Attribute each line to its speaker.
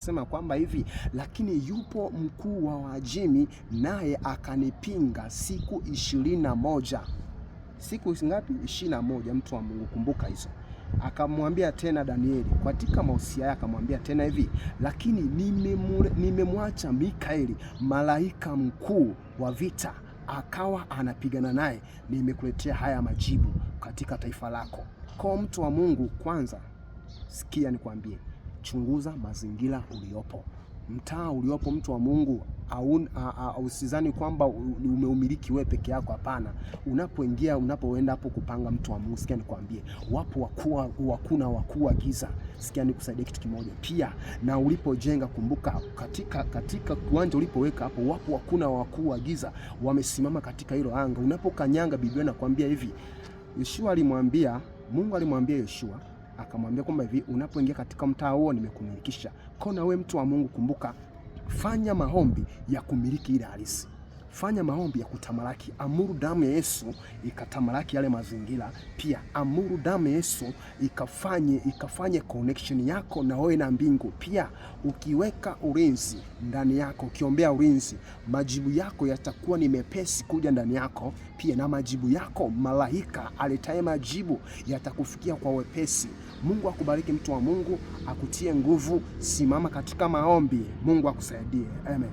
Speaker 1: Sema kwamba hivi, lakini yupo mkuu wa Wajemi naye akanipinga siku 21. Siku ngapi? 21, mtu wa Mungu, kumbuka hizo. Akamwambia tena Danieli katika mausia yake, akamwambia tena hivi, lakini nimemwacha Mikaeli malaika mkuu wa vita, akawa anapigana naye, nimekuletea haya majibu katika taifa lako. Kwa mtu wa Mungu, kwanza sikia nikwambie, chunguza mazingira uliopo, mtaa uliopo, mtu wa Mungu. Usizani kwamba umeumiliki wewe peke yako, hapana. Unapoenda hapo kupanga, mtu wa Mungu, sikia nikwambie, wapo wakuu wa giza. Sikia nikusaidie kitu kimoja pia, na ulipojenga, kumbuka katika kiwanja ulipoweka hapo, wapo wakuu wa giza wamesimama katika hilo anga. Unapokanyanga, Biblia inakwambia hivi, Mungu alimwambia Yoshua, akamwambia kwamba hivi, unapoingia katika mtaa huo nimekumilikisha. Kona wewe mtu wa Mungu, kumbuka, fanya maombi ya kumiliki ile ardhi. Fanya maombi ya kutamalaki. Amuru damu ya Yesu ikatamalaki yale mazingira. Pia amuru damu ya Yesu ikafanye connection yako na wewe na mbingu. Pia ukiweka ulinzi ndani yako, ukiombea ulinzi, majibu yako yatakuwa ni mepesi kuja ndani yako. Pia na majibu yako, malaika aletaye majibu yatakufikia kwa wepesi. Mungu akubariki mtu wa Mungu, akutie nguvu. Simama katika maombi. Mungu akusaidie. Amen.